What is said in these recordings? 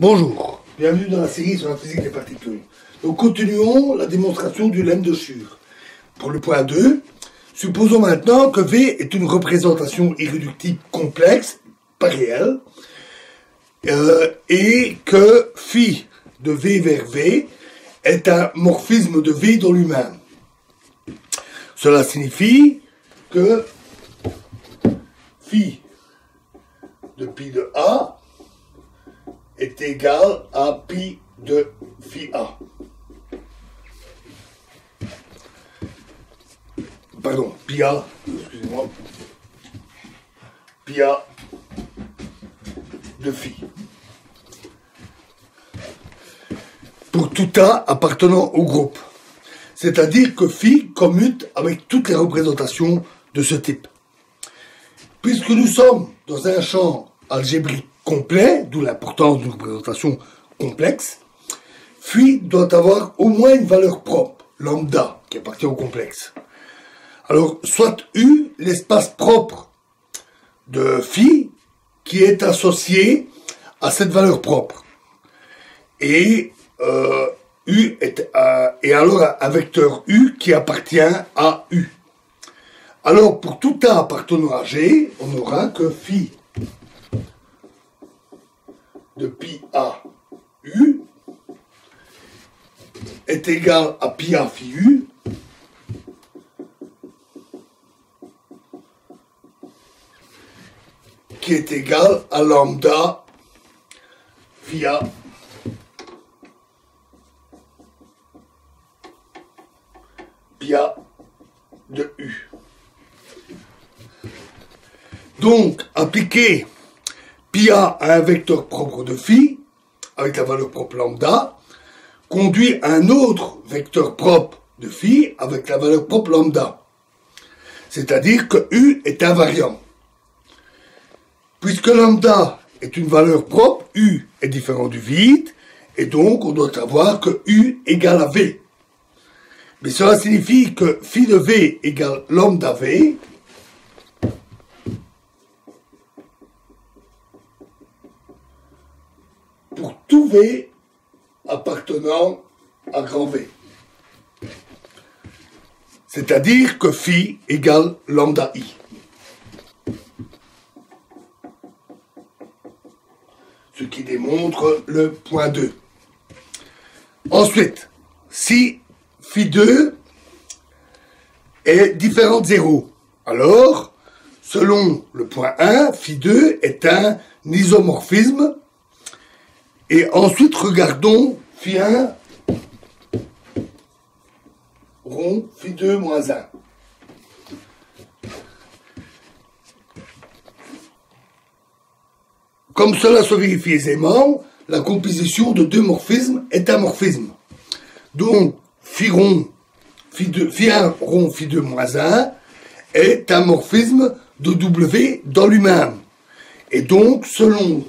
Bonjour, bienvenue dans la série sur la physique des particules. Nous continuons la démonstration du lemme de Schur. Pour le point 2, supposons maintenant que V est une représentation irréductible complexe, pas réelle, et que phi de V vers V est un morphisme de V dans lui-même. Cela signifie que phi de pi de A est égal à pi de phi A. Pardon, pi A, excusez-moi, pi A de phi. Pour tout A appartenant au groupe. C'est-à-dire que phi commute avec toutes les représentations de ce type. Puisque nous sommes dans un champ algébrique complet, d'où l'importance d'une représentation complexe, phi doit avoir au moins une valeur propre, lambda, qui appartient au complexe. Alors, soit U, l'espace propre de phi, qui est associé à cette valeur propre. Et U est alors un vecteur U qui appartient à U. Alors, pour tout A appartenant à G, on n'aura que phi de pi A U est égal à pi A phi U qui est égal à lambda phi A pi A de U. Donc, appliquer pi A à un vecteur propre de phi, avec la valeur propre lambda, conduit à un autre vecteur propre de phi, avec la valeur propre lambda. C'est-à-dire que U est invariant. Puisque lambda est une valeur propre, U est différent du vide, et donc on doit savoir que U égale à V. Mais cela signifie que phi de V égale lambda V, pour tout V appartenant à grand V. C'est-à-dire que phi égale lambda I. Ce qui démontre le point 2. Ensuite, si phi 2 est différent de 0, alors, selon le point 1, phi 2 est un isomorphisme. Et ensuite, regardons phi 1 rond phi 2 moins 1. Comme cela se vérifie aisément, la composition de deux morphismes est un morphisme. Donc, phi 1 rond phi 2 moins 1 est un morphisme de W dans lui-même. Et donc, selon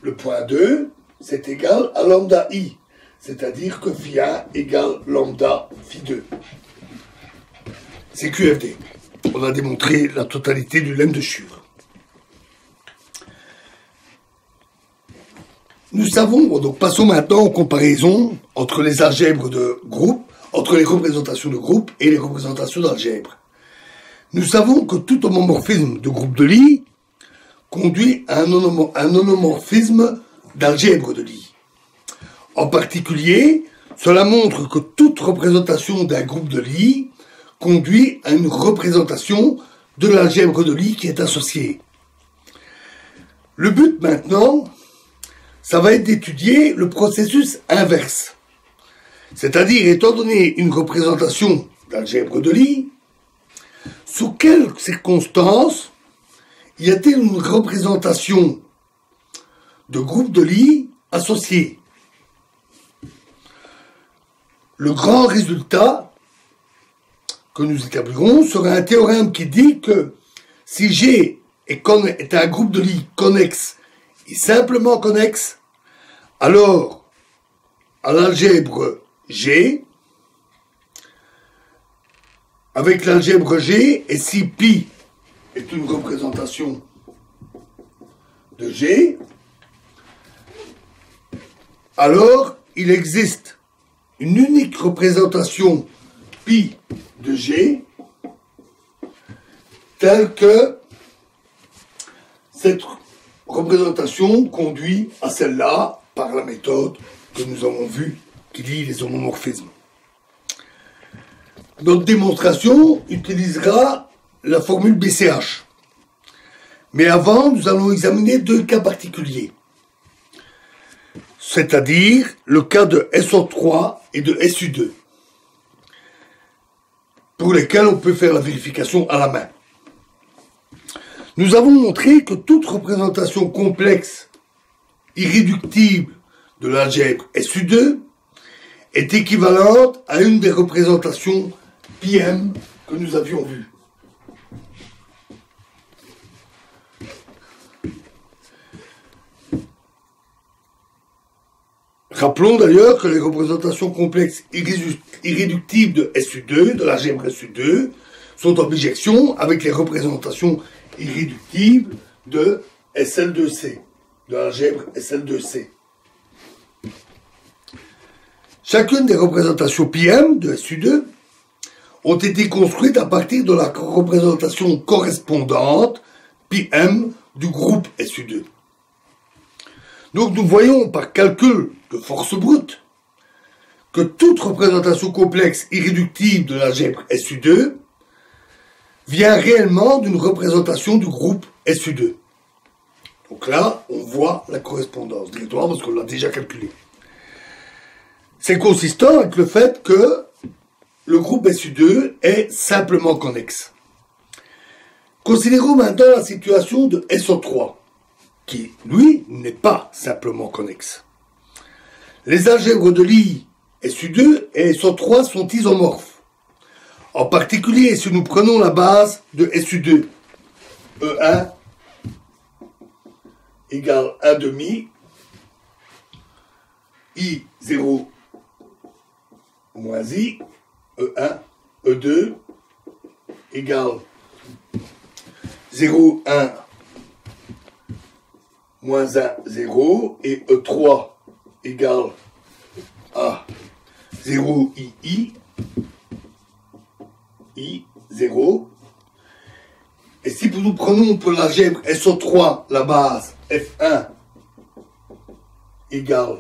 le point 2, c'est égal à lambda I, c'est-à-dire que phi 1 égale lambda phi 2. C'est QFD. On a démontré la totalité du lemme de Schur. Nous savons, donc passons maintenant aux comparaisons entre les algèbres de groupe, entre les représentations de groupe et les représentations d'algèbre. Nous savons que tout homomorphisme de groupe de Lie conduit à un homomorphisme d'algèbre de Lie. En particulier, cela montre que toute représentation d'un groupe de Lie conduit à une représentation de l'algèbre de Lie qui est associée. Le but maintenant, ça va être d'étudier le processus inverse. C'est-à-dire, étant donné une représentation d'algèbre de Lie, sous quelles circonstances y a-t-il une représentation de groupe de Lie associé? Le grand résultat que nous établirons sera un théorème qui dit que si G est un groupe de Lie connexe et simplement connexe, alors à l'algèbre G, avec l'algèbre G, et si pi est une représentation de G, alors il existe une unique représentation pi de G telle que cette représentation conduit à celle-là par la méthode que nous avons vue qui lie les homomorphismes. Notre démonstration utilisera la formule BCH. Mais avant, nous allons examiner deux cas particuliers. C'est-à-dire le cas de SO3 et de SU2, pour lesquels on peut faire la vérification à la main. Nous avons montré que toute représentation complexe, irréductible de l'algèbre SU2 est équivalente à une des représentations PM que nous avions vues. Rappelons d'ailleurs que les représentations complexes irréductibles de SU2, de l'algèbre SU2, sont en bijection avec les représentations irréductibles de SL2C, de l'algèbre SL2C. Chacune des représentations PM de SU2 ont été construites à partir de la représentation correspondante PM du groupe SU2. Donc nous voyons par calcul de force brute que toute représentation complexe irréductible de l'algèbre SU2 vient réellement d'une représentation du groupe SU2. Donc là, on voit la correspondance directement parce qu'on l'a déjà calculé. C'est consistant avec le fait que le groupe SU2 est simplement connexe. Considérons maintenant la situation de SO3, qui, lui, n'est pas simplement connexe. Les algèbres de Lie SU2 et SO3 sont isomorphes. En particulier, si nous prenons la base de SU2, E1 égale 1 demi, I0 moins I, E1, E2 égale 0, 1, moins 1, 0, et E3 égale à 0, I, 0. Et si nous prenons pour l'algèbre SO3 la base F1 égale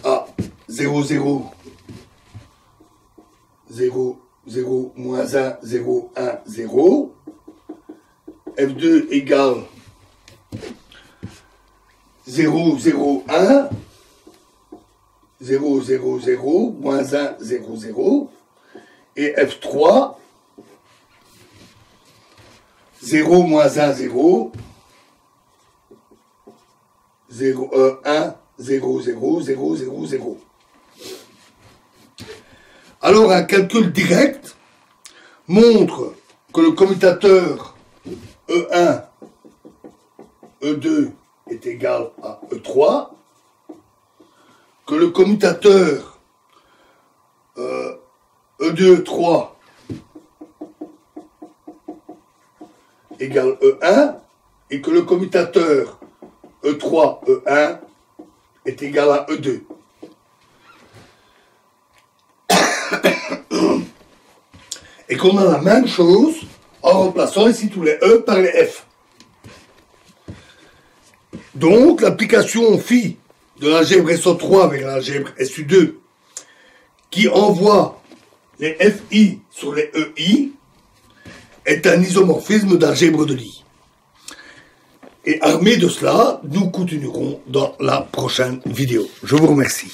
à 0, 0, 0, 0, moins 1, 0, 1, 0, F2 égale 0, 0, 1, 0, 0, 0, moins 1, 0, 0, et F3, 0, moins 1, 0, 0, 1, 0, 0, 0, 0, 0. Alors un calcul direct montre que le commutateur E1, E2 est égal à E3, que le commutateur E2, E3 égale E1, et que le commutateur E3, E1 est égal à E2. Et qu'on a la même chose en remplaçant ici tous les E par les F. Donc, l'application phi de l'algèbre SO3 avec l'algèbre SU2 qui envoie les FI sur les EI est un isomorphisme d'algèbre de Lie. Et armé de cela, nous continuerons dans la prochaine vidéo. Je vous remercie.